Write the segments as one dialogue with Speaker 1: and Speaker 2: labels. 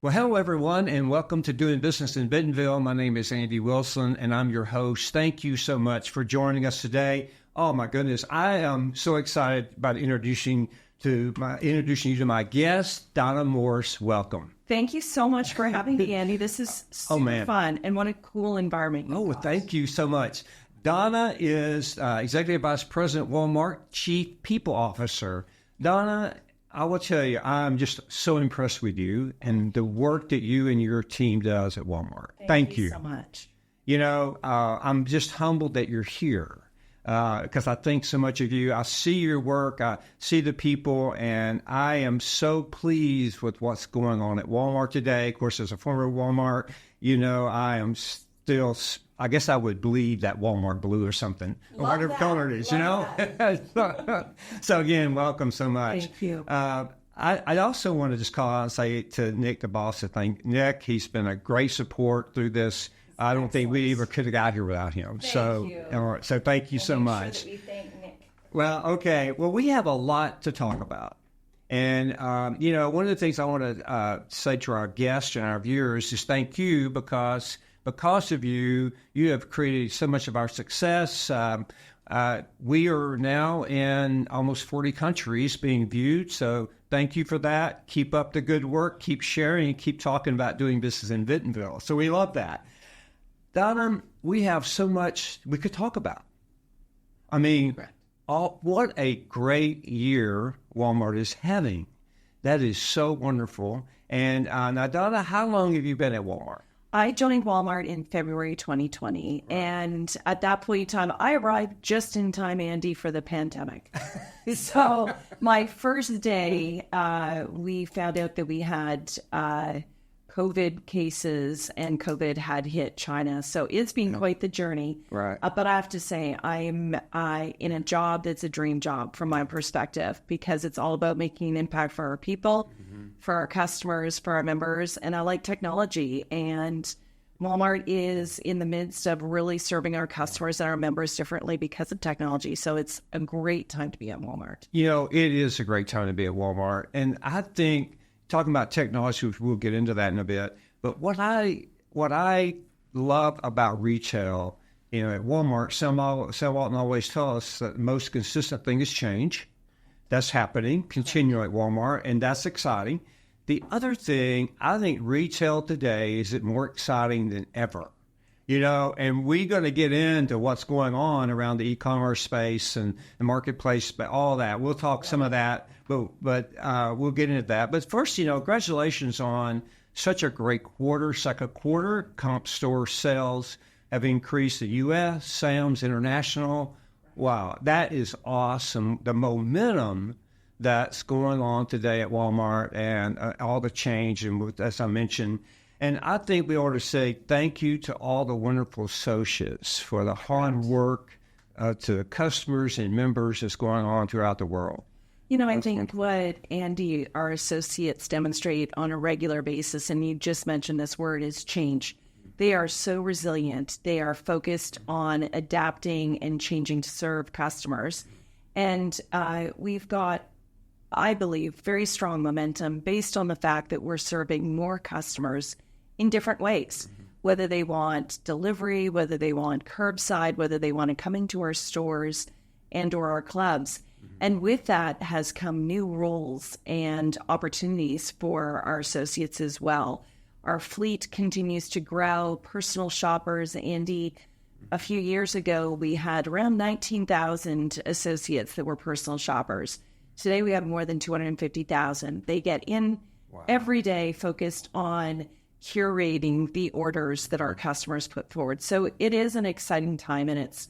Speaker 1: Well, hello, everyone, and welcome to Doing Business in Bentonville. My name is Andy Wilson, and I'm your host. Thank you so much for joining us today. Oh, my goodness. I am so excited about introducing you to my guest, Donna Morris. Welcome.
Speaker 2: Thank you so much for having me, Andy. This is super fun, and what a cool environment.
Speaker 1: Oh, thank you so much. Donna is Executive Vice President, Walmart, Chief People Officer. Donna, I will tell you, I'm just so impressed with you and the work that you and your team does at Walmart. Thank you
Speaker 2: so much.
Speaker 1: You know, I'm just humbled that you're here because I think so much of you. I see your work, I see the people, and I am so pleased with what's going on at Walmart today. Of course, as a former Walmart, you know, I am still, I guess I would bleed that Walmart blue or something, or whatever color it is, you know? So again, welcome so much.
Speaker 2: Thank you.
Speaker 1: I also want to just call out and say to Nick, the boss, to thank Nick. He's been a great support through this. I don't think we ever could have got here without him.
Speaker 2: Thank you.
Speaker 1: All right, so thank you so much.
Speaker 2: Sure that we thank Nick.
Speaker 1: Well, okay. Well, we have a lot to talk about. And, you know, one of the things I want to say to our guests and our viewers is thank you because of you, you have created so much of our success. We are now in almost 40 countries being viewed. So thank you for that. Keep up the good work. Keep sharing and keep talking about doing business in Bentonville. So we love that. Donna, we have so much we could talk about. I mean, what a great year Walmart is having. That is so wonderful. And now, Donna, how long have you been at Walmart?
Speaker 2: I joined Walmart in February 2020, and at that point in time, I arrived just in time, Andy, for the pandemic. So my first day, we found out that we had COVID cases, and COVID had hit China. So it's been quite the journey.
Speaker 1: Right.
Speaker 2: But I have to say, I'm in a job that's a dream job from my perspective, because it's all about making an impact for our people, for our customers, for our members. And I like technology. And Walmart is in the midst of really serving our customers and our members differently because of technology. So it's a great time to be at Walmart.
Speaker 1: You know, it is a great time to be at Walmart. And I think, talking about technology, which we'll get into that in a bit, but what I love about retail, you know, at Walmart, Sam Walton always tells us that the most consistent thing is change. That's happening continually at Walmart, and that's exciting. The other thing, I think retail today is more exciting than ever. You know, and we're going to get into what's going on around the e-commerce space and the marketplace, but all that. We'll talk some of that, but we'll get into that. But first, you know, congratulations on such a great quarter. Second quarter, comp store sales have increased. The U.S., Sam's International. Wow, that is awesome. The momentum that's going on today at Walmart and all the change, and as I mentioned. And I think we ought to say thank you to all the wonderful associates for the hard work to the customers and members that's going on throughout the world.
Speaker 2: You know, I think what Andy, our associates, demonstrate on a regular basis, and you just mentioned this word, is change. They are so resilient. They are focused on adapting and changing to serve customers. And we've got, I believe, very strong momentum based on the fact that we're serving more customers in different ways, whether they want delivery, whether they want curbside, whether they want to come into our stores and or our clubs. And with that has come new roles and opportunities for our associates as well. Our fleet continues to grow. Personal shoppers, Andy, a few years ago, we had around 19,000 associates that were personal shoppers. Today, we have more than 250,000. They get in every day focused on curating the orders that our customers put forward. So it is an exciting time, and it's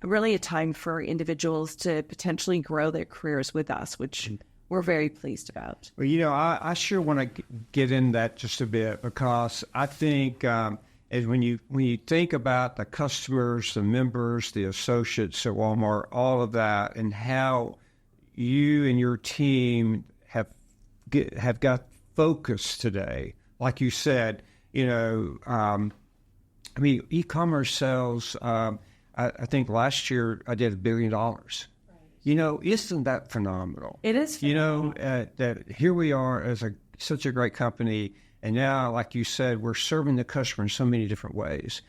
Speaker 2: really a time for individuals to potentially grow their careers with us, which we're very pleased about.
Speaker 1: Well, you know, I sure want to get in that just a bit, because I think as when you think about the customers, the members, the associates at Walmart, all of that, and how you and your team have got focus today. Like you said, you know, I mean, e-commerce sales, I think last year I did $1 billion. Right. You know, isn't that phenomenal?
Speaker 2: It is phenomenal.
Speaker 1: You know, that here we are as such a great company, And now, like you said, we're serving the customer in so many different ways.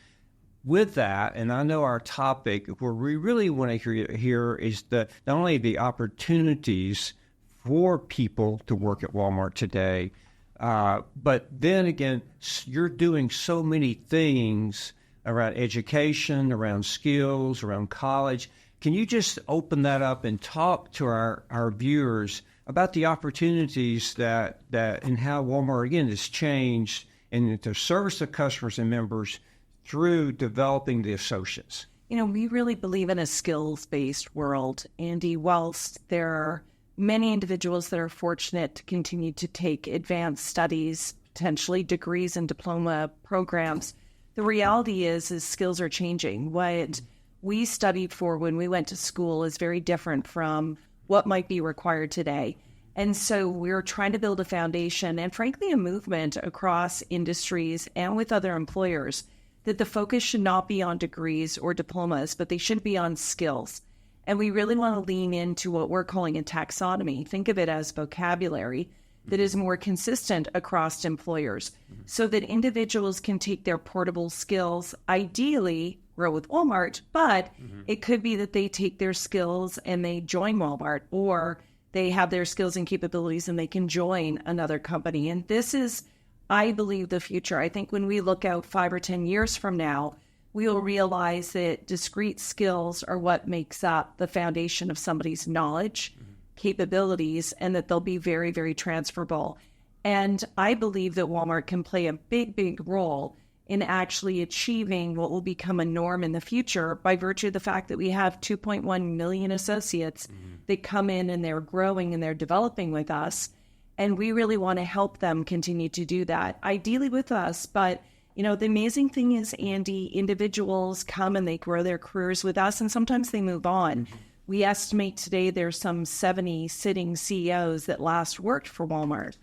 Speaker 1: With that, and I know our topic, where we really want to hear is not only the opportunities for people to work at Walmart today, but then again, you're doing so many things around education, around skills, around college. Can you just open that up and talk to our viewers about the opportunities that and how Walmart, again, has changed and to service the customers and members through developing the associates?
Speaker 2: We really believe in a skills-based world, Andy. Whilst there are many individuals that are fortunate to continue to take advanced studies, potentially degrees and diploma programs, the reality is skills are changing. What we studied for when we went to school is very different from what might be required today. And so we're trying to build a foundation and, frankly, a movement across industries and with other employers that the focus should not be on degrees or diplomas, but they should be on skills. And we really want to lean into what we're calling a taxonomy. Think of it as vocabulary that is more consistent across employers so that individuals can take their portable skills, ideally grow with Walmart, but it could be that they take their skills and they join Walmart, or they have their skills and capabilities and they can join another company. And this is, I believe, the future. I think when we look out 5 or 10 years from now, we'll realize that discrete skills are what makes up the foundation of somebody's knowledge, capabilities, and that they'll be very, very transferable. And I believe that Walmart can play a big, big role in actually achieving what will become a norm in the future by virtue of the fact that we have 2.1 million associates that come in and they're growing and they're developing with us. And we really want to help them continue to do that, ideally with us. But, the amazing thing is, Andy, individuals come and they grow their careers with us, and sometimes they move on. We estimate today there's some 70 sitting CEOs that last worked for Walmart.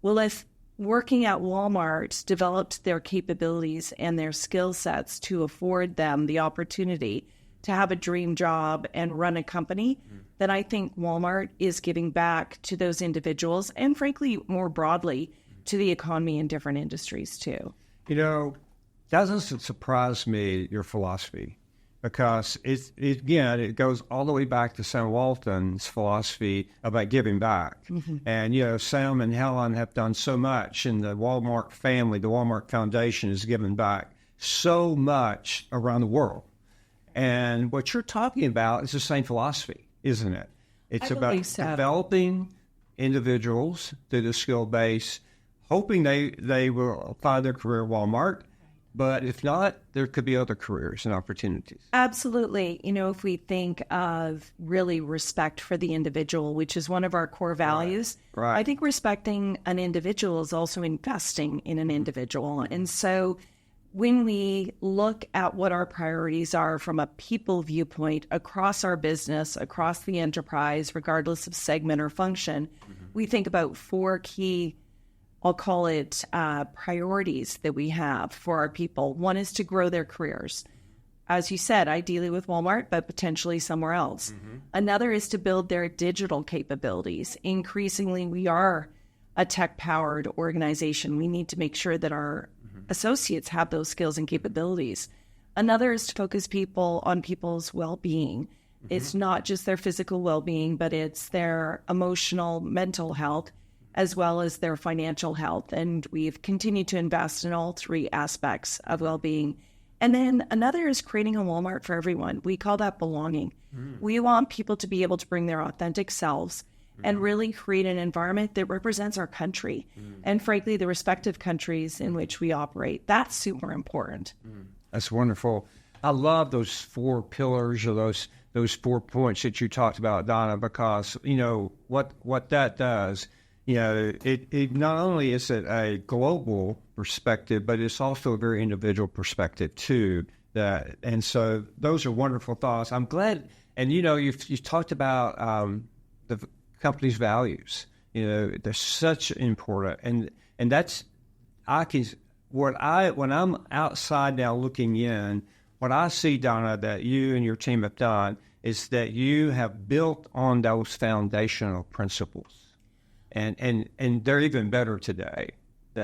Speaker 2: Well, if working at Walmart developed their capabilities and their skill sets to afford them the opportunity to have a dream job and run a company, then I think Walmart is giving back to those individuals and, frankly, more broadly, to the economy in different industries too.
Speaker 1: Doesn't surprise me, your philosophy, because it goes all the way back to Sam Walton's philosophy about giving back. And, Sam and Helen have done so much, and the Walmart family, the Walmart Foundation has given back so much around the world. And what you're talking about is the same philosophy, isn't it? It's about developing individuals through the skill base, hoping they will find their career at Walmart. But if not, there could be other careers and opportunities.
Speaker 2: Absolutely. If we think of really respect for the individual, which is one of our core values,
Speaker 1: right.
Speaker 2: I think respecting an individual is also investing in an individual. And so when we look at what our priorities are from a people viewpoint across our business, across the enterprise, regardless of segment or function, we think about 4 key, I'll call it priorities that we have for our people. One is to grow their careers. As you said, ideally with Walmart, but potentially somewhere else. Another is to build their digital capabilities. Increasingly, we are a tech-powered organization. We need to make sure that our associates have those skills and capabilities. Another is to focus people on people's well-being. It's not just their physical well-being, but it's their emotional, mental health, as well as their financial health. And we've continued to invest in all 3 aspects of well-being. And then another is creating a Walmart for everyone. We call that belonging. We want people to be able to bring their authentic selves and really create an environment that represents our country and, frankly, the respective countries in which we operate. That's super important.
Speaker 1: That's wonderful. I love those 4 pillars or those 4 points that you talked about, Donna, because, what that does, it not only is it a global perspective, but it's also a very individual perspective too. And so those are wonderful thoughts. I'm glad, and you've talked about the company's values. They're such important, and that's when I'm outside now looking in, what I see, Donna, that you and your team have done is that you have built on those foundational principles. And they're even better today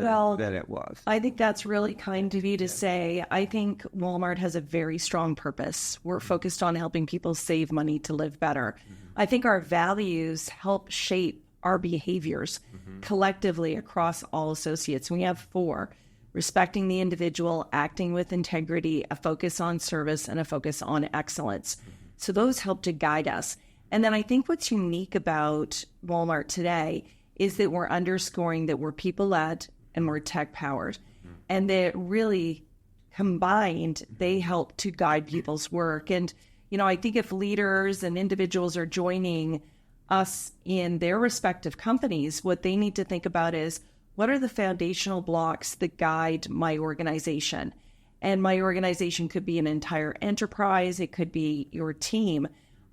Speaker 1: than it was.
Speaker 2: I think that's really kind of you to say. I think Walmart has a very strong purpose. We're focused on helping people save money to live better. I think our values help shape our behaviors collectively across all associates. We have 4: respecting the individual, acting with integrity, a focus on service, and a focus on excellence. So those help to guide us. And then I think what's unique about Walmart today is that we're underscoring that we're people-led and we're tech-powered. And that really combined, they help to guide people's work. And, I think if leaders and individuals are joining us in their respective companies, what they need to think about is, what are the foundational blocks that guide my organization? And my organization could be an entire enterprise. It could be your team.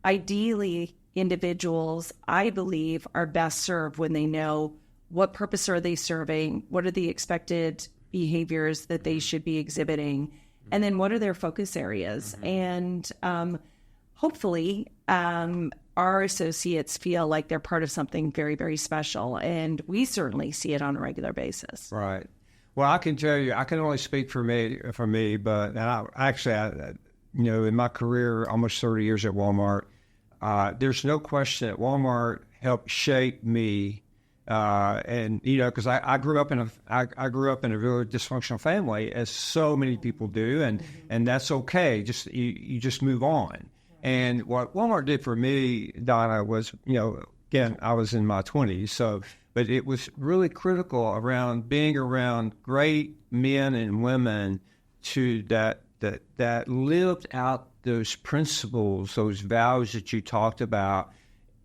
Speaker 2: Ideally, individuals, I believe, are best served when they know what purpose are they serving, what are the expected behaviors that they should be exhibiting, and then what are their focus areas. And hopefully, our associates feel like they're part of something very, very special. And we certainly see it on a regular basis.
Speaker 1: Right. Well, I can tell you, I can only speak for me, but in my career, almost 30 years at Walmart, there's no question that Walmart helped shape me. Because I grew up in a very dysfunctional family, as so many people do, and that's okay. You just move on. And what Walmart did for me, Donna, was, again, I was in my 20s, but it was really critical around being around great men and women that lived out those principles, those values that you talked about,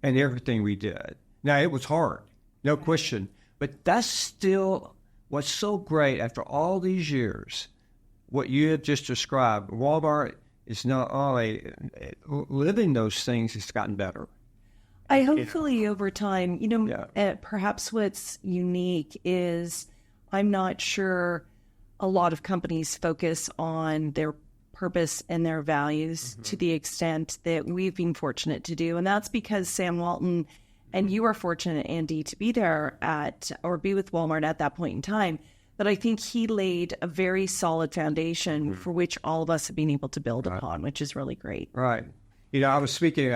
Speaker 1: and everything we did. Now, it was hard, no question, but that's still what's so great after all these years. What you have just described, Walmart is not only living those things, it's gotten better.
Speaker 2: I hopefully over time, perhaps what's unique is I'm not sure a lot of companies focus on their purpose and their values to the extent that we've been fortunate to do. And that's because Sam Walton, and you are fortunate, Andy, to be there be with Walmart at that point in time. But I think he laid a very solid foundation for which all of us have been able to build upon, which is really great.
Speaker 1: Right. I was speaking,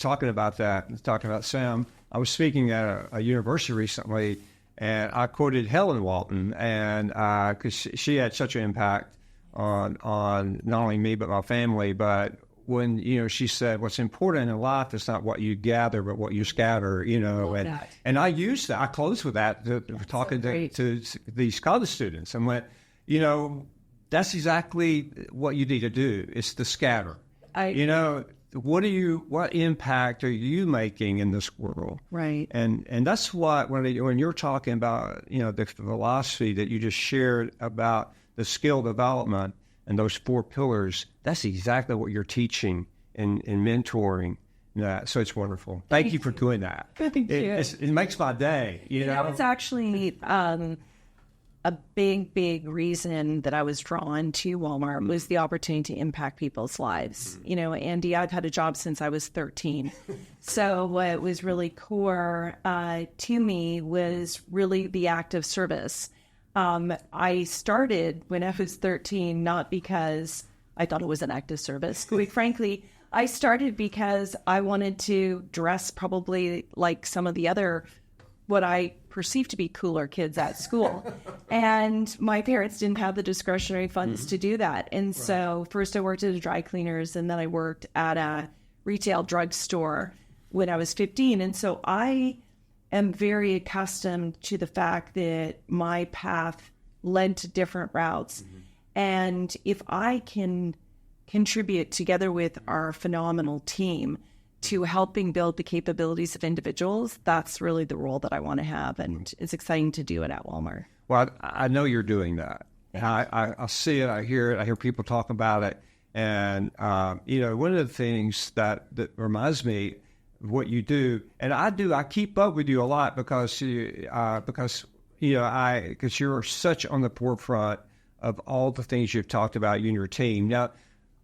Speaker 1: talking about Sam. I was speaking at a university recently, and I quoted Helen Walton, and because she had such an impact on not only me but my family. But when she said, "What's important in life is not what you gather, but what you scatter." And I used that. I closed with that, talking to these college students, and went, that's exactly what you need to do. It's the scatter. What impact are you making in this world?
Speaker 2: Right.
Speaker 1: And that's what when you're talking about the philosophy that you just shared about the skill development and those 4 pillars, that's exactly what you're teaching and mentoring. So it's wonderful. Thank you for doing that.
Speaker 2: Thank you.
Speaker 1: It makes my day.
Speaker 2: It's actually a big reason that I was drawn to Walmart was the opportunity to impact people's lives. Andy, I've had a job since I was 13. So what was really core to me was really the act of service. I started when I was 13, not because I thought it was an act of service. Quite frankly, I started because I wanted to dress probably like some of the other, what I perceived to be cooler kids at school. And my parents didn't have the discretionary funds to do that. And so first I worked at a dry cleaners, and then I worked at a retail drugstore when I was 15. And so I am very accustomed to the fact that my path led to different routes. And if I can contribute together with our phenomenal team to helping build the capabilities of individuals, that's really the role that I want to have. And it's exciting to do it at Walmart.
Speaker 1: Well, I know you're doing that. I see it, I hear it, I hear people talk about it. And, one of the things that reminds me of what you do, and I keep up with you a lot because you're such on the forefront of all the things you've talked about, you and your team. Now,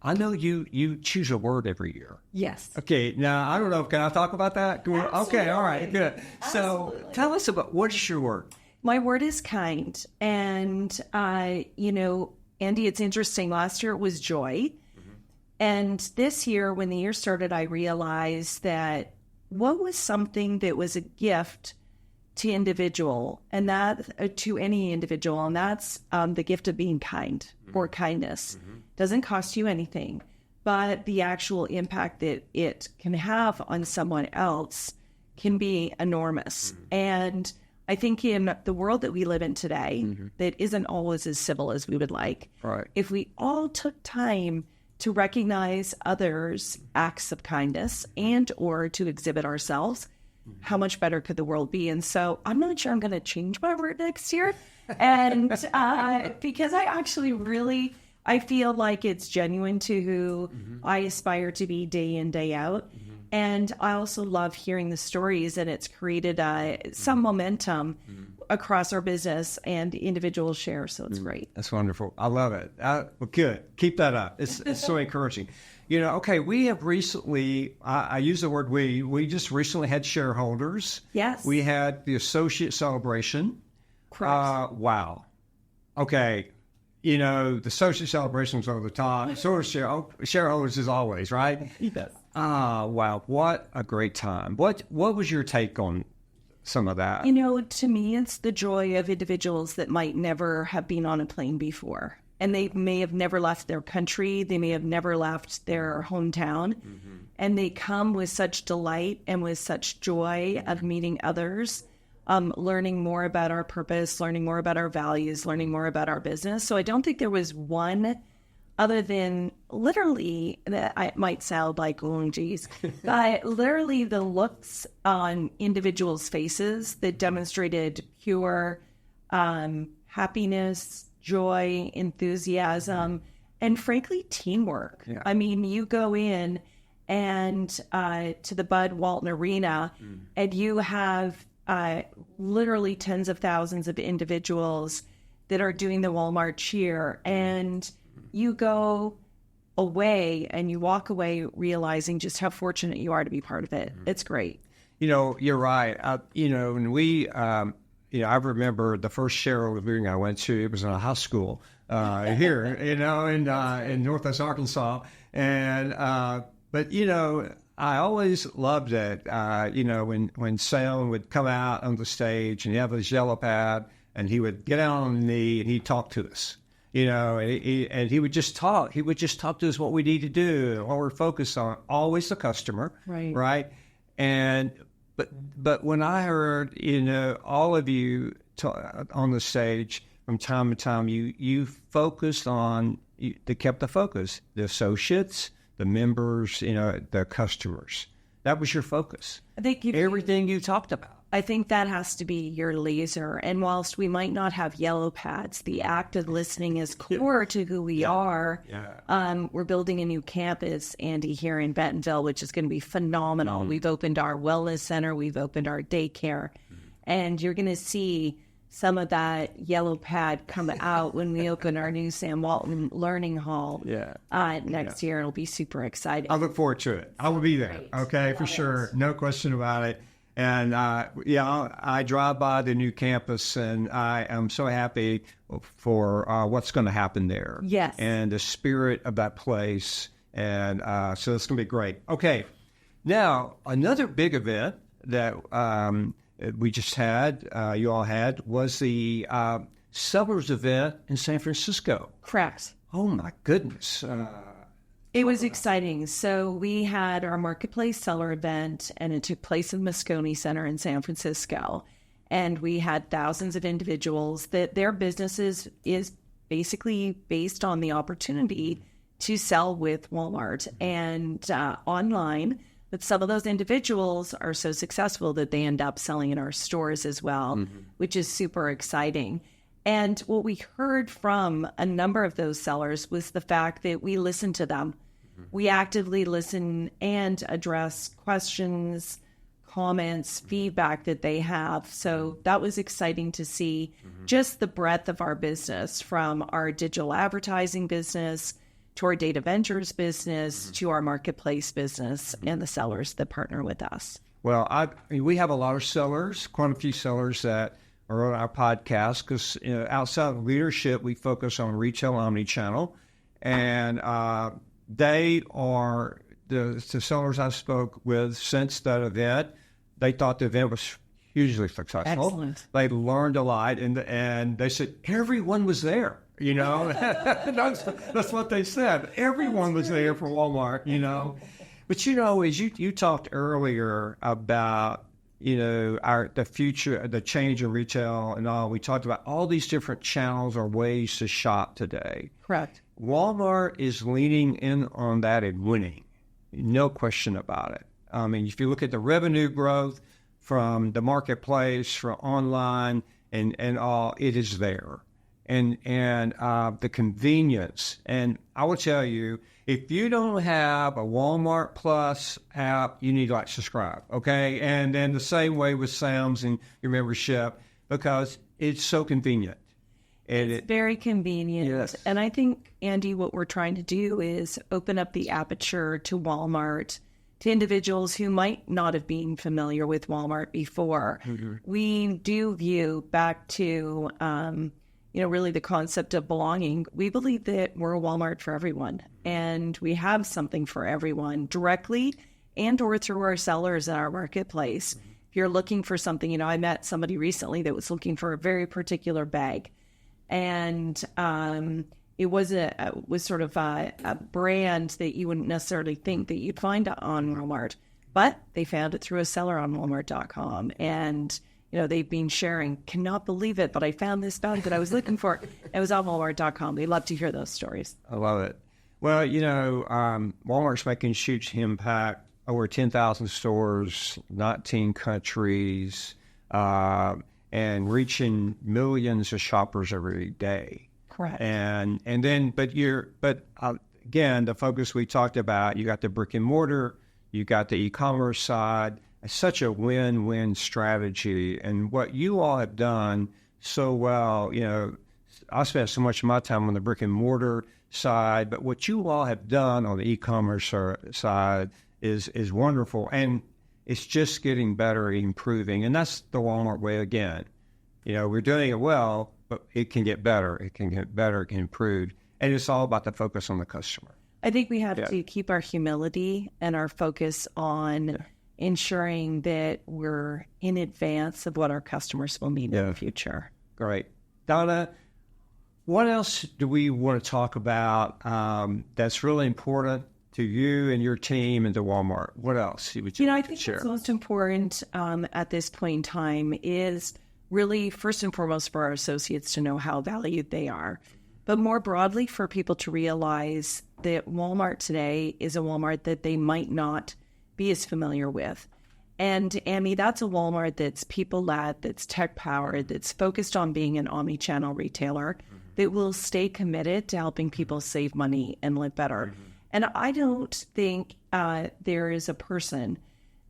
Speaker 1: I know you choose a word every year.
Speaker 2: Yes.
Speaker 1: Okay. Now, I don't know. Can I talk about that?
Speaker 2: Absolutely.
Speaker 1: Okay. All right. Good.
Speaker 2: Absolutely.
Speaker 1: So tell us about, what is your word?
Speaker 2: My word is kind. And, Andy, it's interesting. Last year it was joy. And this year, when the year started, I realized that what was something that was a gift to individual, and that to any individual, and that's the gift of being kind or kindness. Doesn't cost you anything, but the actual impact that it can have on someone else can be enormous. And I think in the world that we live in today, that isn't always as civil as we would like, if we all took time to recognize others' acts of kindness and or to exhibit ourselves, how much better could the world be? And so I'm not sure I'm going to change my word next year. And because I actually I feel like it's genuine to who I aspire to be day in, day out. And I also love hearing the stories, and it's created some momentum across our business and individuals share. So it's great.
Speaker 1: That's wonderful. I love it. Well, good. Keep that up. It's so encouraging. Okay, we have recently, I use the word we just recently had shareholders.
Speaker 2: Yes.
Speaker 1: We had the associate celebration.
Speaker 2: Correct.
Speaker 1: Wow. Okay. The associate celebration was over the top. So shareholders as always, right?
Speaker 2: Yes.
Speaker 1: Wow. What a great time. What was your take on some of that?
Speaker 2: To me, it's the joy of individuals that might never have been on a plane before. And they may have never left their country. They may have never left their hometown. And they come with such delight and with such joy of meeting others, learning more about our purpose, learning more about our values, learning more about our business. So I don't think there was one other than literally, that I might sound like, oh, geez, but literally the looks on individuals' faces that demonstrated pure happiness, joy, enthusiasm, and frankly, teamwork.
Speaker 1: Yeah.
Speaker 2: I mean, you go in and to the Bud Walton Arena, and you have literally tens of thousands of individuals that are doing the Walmart cheer, and you go away and you walk away realizing just how fortunate you are to be part of it. It's great.
Speaker 1: You're right. And we, I remember the first shareholder meeting I went to, it was in a high school here, in Northwest Arkansas. And, but, I always loved it, when Sam would come out on the stage and he have his yellow pad and he would get out on the knee and he'd talk to us, and he would just talk. He would just talk to us what we need to do, what we're focused on, always the customer. Right. And, but when I heard, all of you on the stage from time to time, you focused on, they kept the focus, the associates, the members, the customers. That was your focus.
Speaker 2: I think
Speaker 1: everything you talked about.
Speaker 2: I think that has to be your laser. And whilst we might not have yellow pads, the act of listening is core to who we are. We're building a new campus, Andy, here in Bentonville, which is going to be phenomenal. We've opened our wellness center. We've opened our daycare. And you're going to see some of that yellow pad come out when we open our new Sam Walton Learning Hall next year. It'll be super exciting.
Speaker 1: I look forward to it. I will be there. Great. Okay, for sure. No question about it. And, I drive by the new campus, and I am so happy for what's going to happen there.
Speaker 2: Yes.
Speaker 1: And the spirit of that place. And so it's going to be great. Okay. Now, another big event that we just had, you all had, was the Sellers event in San Francisco.
Speaker 2: Correct.
Speaker 1: Oh, my goodness.
Speaker 2: It was exciting. So we had our Marketplace Seller event, and it took place in Moscone Center in San Francisco. And we had thousands of individuals that their businesses is basically based on the opportunity to sell with Walmart and online. But some of those individuals are so successful that they end up selling in our stores as well, which is super exciting. And what we heard from a number of those sellers was the fact that we listen to them. We actively listen and address questions, comments, feedback that they have. So that was exciting to see just the breadth of our business, from our digital advertising business to our data ventures business to our marketplace business and the sellers that partner with us.
Speaker 1: Well, we have a lot of sellers, quite a few sellers that or on our podcast, because outside of leadership, we focus on retail omnichannel. And they are, the sellers I spoke with since that event, they thought the event was hugely successful.
Speaker 2: Excellent.
Speaker 1: They learned a lot, and they said everyone was there. That's what they said. Everyone was there for Walmart. But as you talked earlier about the future, the change in retail and all, we talked about all these different channels or ways to shop today.
Speaker 2: Correct.
Speaker 1: Walmart is leaning in on that and winning, no question about it. I mean, if you look at the revenue growth from the marketplace, from online, and all, it is there. And the convenience. And I will tell you, if you don't have a Walmart Plus app, you need to subscribe, okay? And then the same way with Sam's and your membership, because it's so convenient. And
Speaker 2: it's very convenient.
Speaker 1: Yes.
Speaker 2: And I think, Andy, what we're trying to do is open up the aperture to Walmart, to individuals who might not have been familiar with Walmart before. Mm-hmm. We do view back to, really the concept of belonging. We believe that we're a Walmart for everyone, and we have something for everyone directly and or through our sellers in our marketplace. Mm-hmm. If you're looking for something, I met somebody recently that was looking for a very particular bag, and it was sort of a brand that you wouldn't necessarily think that you'd find on Walmart, but they found it through a seller on Walmart.com, and they've been sharing, cannot believe it, but I found this bag that I was looking for. It was on Walmart.com. They love to hear those stories.
Speaker 1: I love it. Well, Walmart's making huge impact, over 10,000 stores, 19 countries, and reaching millions of shoppers every day.
Speaker 2: Correct.
Speaker 1: And then, again, the focus we talked about, you got the brick and mortar, you got the e-commerce side. It's such a win-win strategy. And what you all have done so well, I spent so much of my time on the brick and mortar side, but what you all have done on the e-commerce side is wonderful. And it's just getting better, improving. And that's the Walmart way again. We're doing it well, but it can get better. It can get better, it can improve. And it's all about the focus on the customer.
Speaker 2: I think we have to keep our humility and our focus on ensuring that we're in advance of what our customers will need in the future.
Speaker 1: Great. Donna, what else do we want to talk about that's really important to you and your team and to Walmart? What else would you
Speaker 2: I think
Speaker 1: share?
Speaker 2: what's most important at this point in time is really, first and foremost, for our associates to know how valued they are. But more broadly, for people to realize that Walmart today is a Walmart that they might not be as familiar with. And Amy, that's a Walmart that's people-led, that's tech-powered, that's focused on being an omni-channel retailer, that will stay committed to helping people save money and live better. And I don't think there is a person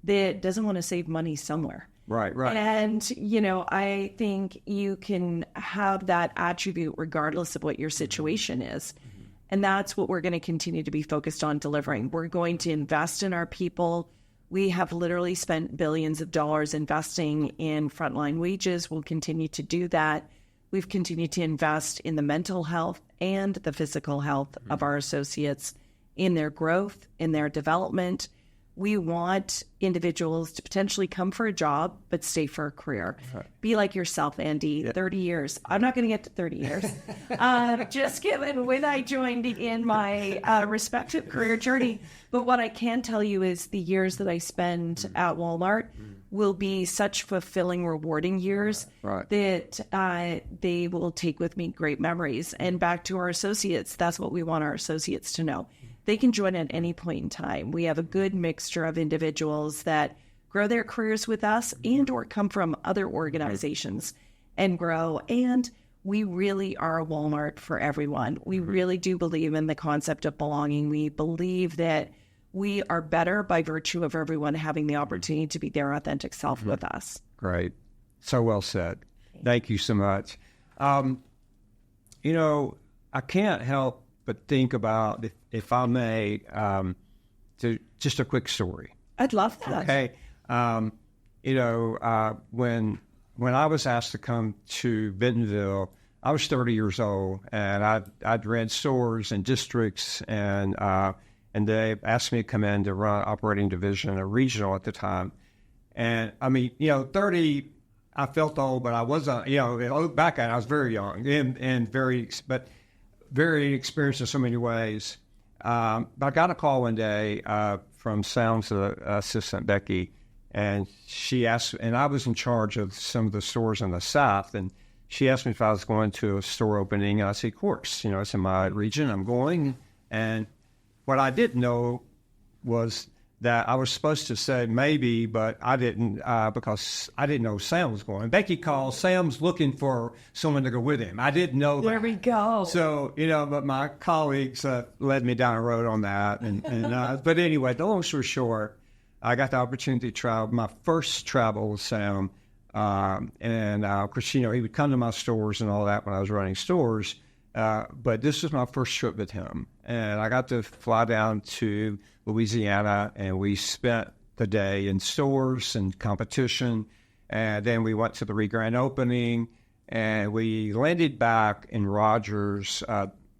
Speaker 2: that doesn't want to save money somewhere.
Speaker 1: Right.
Speaker 2: And, I think you can have that attribute regardless of what your situation is. And that's what we're going to continue to be focused on delivering. We're going to invest in our people. We have literally spent billions of dollars investing in frontline wages. We'll continue to do that. We've continued to invest in the mental health and the physical health of our associates, in their growth, in their development. We want individuals to potentially come for a job, but stay for a career. Right. Be like yourself, Andy, 30 years. I'm not going to get to 30 years. Just given when I joined in my respective career journey. But what I can tell you is the years that I spend at Walmart will be such fulfilling, rewarding years that they will take with me great memories. And back to our associates, that's what we want our associates to know. They can join at any point in time. We have a good mixture of individuals that grow their careers with us and or come from other organizations and grow. And we really are a Walmart for everyone. We really do believe in the concept of belonging. We believe that we are better by virtue of everyone having the opportunity to be their authentic self with us.
Speaker 1: Great. So well said. Thank you so much. I can't help but think about, if I may, just a quick story.
Speaker 2: I'd love that.
Speaker 1: Okay. When when I was asked to come to Bentonville, I was 30 years old, and I'd ran stores and districts, and they asked me to come in to run operating division, a regional at the time. And I mean, 30, I felt old, but I wasn't, I look back at it, I was very young and very experienced in so many ways. But I got a call one day from Sam's assistant, Becky, and she asked, and I was in charge of some of the stores in the South, and she asked me if I was going to a store opening, and I said, of course, it's in my region, I'm going. And what I didn't know was that I was supposed to say maybe, but I didn't, because I didn't know Sam was going. Becky called, Sam's looking for someone to go with him. I didn't know that.
Speaker 2: There we go.
Speaker 1: So, but my colleagues led me down a road on that. But anyway, the long story short, I got the opportunity to travel, my first travel with Sam. Of course, he would come to my stores and all that when I was running stores. But this was my first trip with him. And I got to fly down to Louisiana, and we spent the day in stores and competition. And then we went to the grand opening, and we landed back in Rogers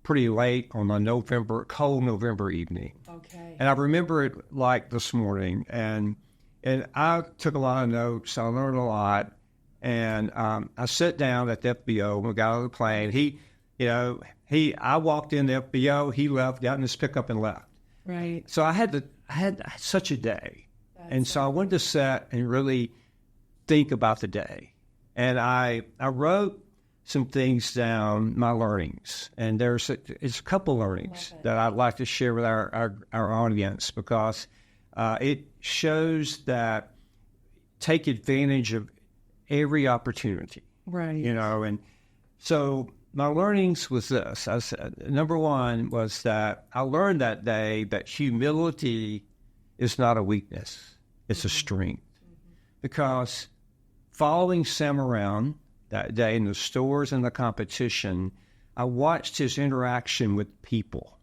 Speaker 1: pretty late on a cold November evening. Okay. And I remember it like this morning. And I took a lot of notes. I learned a lot. And I sat down at the FBO when we got on the plane. I walked in the FBO, he left, got in his pickup and left. Right. So I had such a day. So I wanted to sit and really think about the day. And I wrote some things down, my learnings. And it's a couple learnings that I'd like to share with our audience, because it shows that take advantage of every opportunity. Right. And so my learnings was this. I said, number one was that I learned that day that humility is not a weakness. It's a strength. Because following Sam around that day in the stores and the competition, I watched his interaction with people,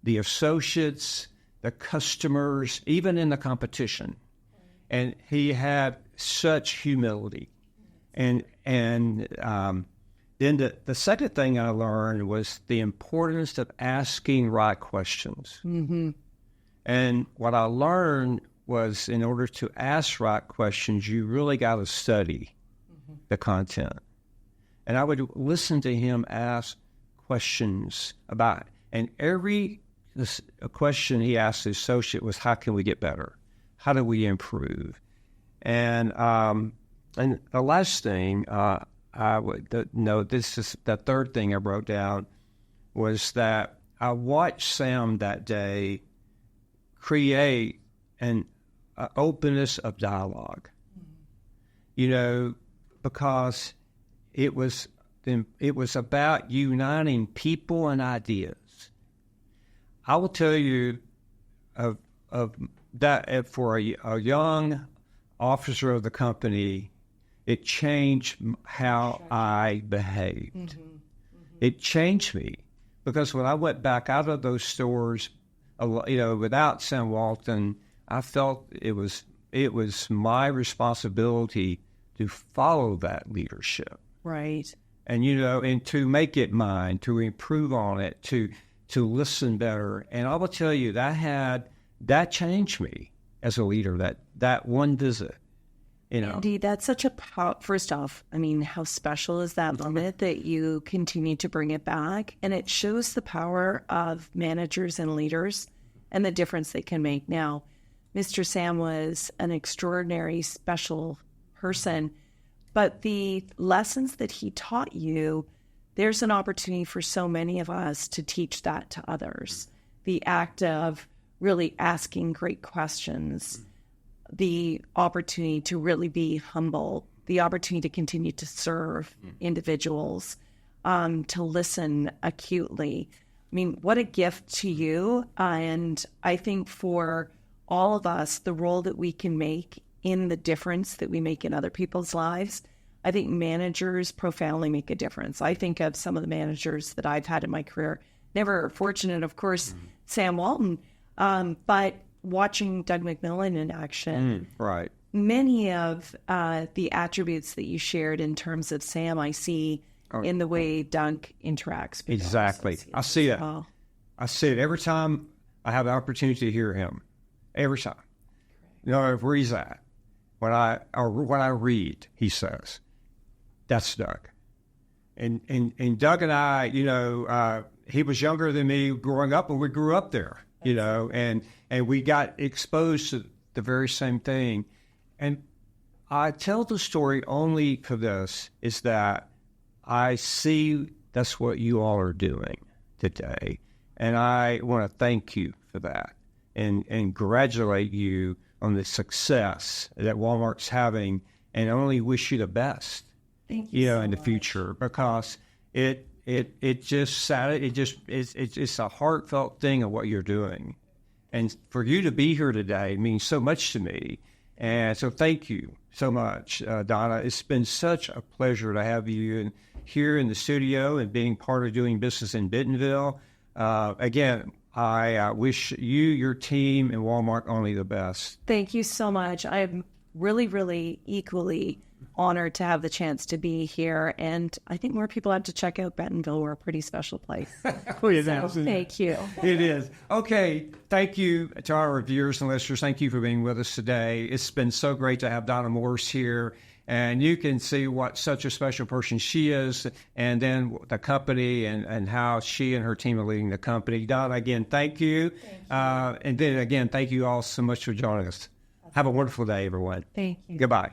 Speaker 1: the associates, the customers, even in the competition. And he had such humility. And then the second thing I learned was the importance of asking right questions. Mm-hmm. And what I learned was, in order to ask right questions, you really got to study the content. And I would listen to him ask questions about, and every question he asked the associate was, how can we get better? How do we improve? And the last thing, this is the third thing I wrote down, was that I watched Sam that day create an openness of dialogue. Because it was about uniting people and ideas. I will tell you of that for a young officer of the company, it changed how I behaved. Mm-hmm. Mm-hmm. It changed me, because when I went back out of those stores, without Sam Walton, I felt it was my responsibility to follow that leadership. Right. And, and to make it mine, to improve on it, to listen better. And I will tell you, that changed me as a leader, that one visit.
Speaker 2: Andy, that's such a first off, how special is that moment that you continue to bring it back? And it shows the power of managers and leaders and the difference they can make. Now, Mr. Sam was an extraordinary, special person, but the lessons that he taught you, there's an opportunity for so many of us to teach that to others. The act of really asking great questions, the opportunity to really be humble, the opportunity to continue to serve individuals, to listen acutely. What a gift to you. And I think for all of us, the role that we can make in the difference that we make in other people's lives, I think managers profoundly make a difference. I think of some of the managers that I've had in my career, never fortunate, of course, Sam Walton, but watching Doug McMillan in action, right, many of the attributes that you shared in terms of Sam, I see in the way Dunk interacts with
Speaker 1: Exactly. I see it. I see it every time I have the opportunity to hear him. Every time. You know, where he's at. When I read, he says, that's Doug. And Doug and I, you know, he was younger than me growing up, and we grew up there, you know, and we got exposed to the very same thing. And I tell the story only for this, is that I see that's what you all are doing today. And I want to thank you for that and congratulate you on the success that Walmart's having, and only wish you the best,
Speaker 2: Thank you so
Speaker 1: in the
Speaker 2: much.
Speaker 1: future, because it's a heartfelt thing of what you're doing. And for you to be here today means so much to me. And so thank you so much, Donna. It's been such a pleasure to have you here in the studio and being part of doing business in Bentonville. Again, I wish you, your team, and Walmart only the best.
Speaker 2: Thank you so much. I'm really, really equally honored to have the chance to be here. And I think more people have to check out Bentonville. We're a pretty special place. Thank you.
Speaker 1: It is. Okay. Thank you to our viewers and listeners. Thank you for being with us today. It's been so great to have Donna Morris here. And you can see what such a special person she is, and then the company and how she and her team are leading the company. Donna, again, thank you. And then again, thank you all so much for joining us. Have a wonderful day, everyone.
Speaker 2: Thank you.
Speaker 1: Goodbye.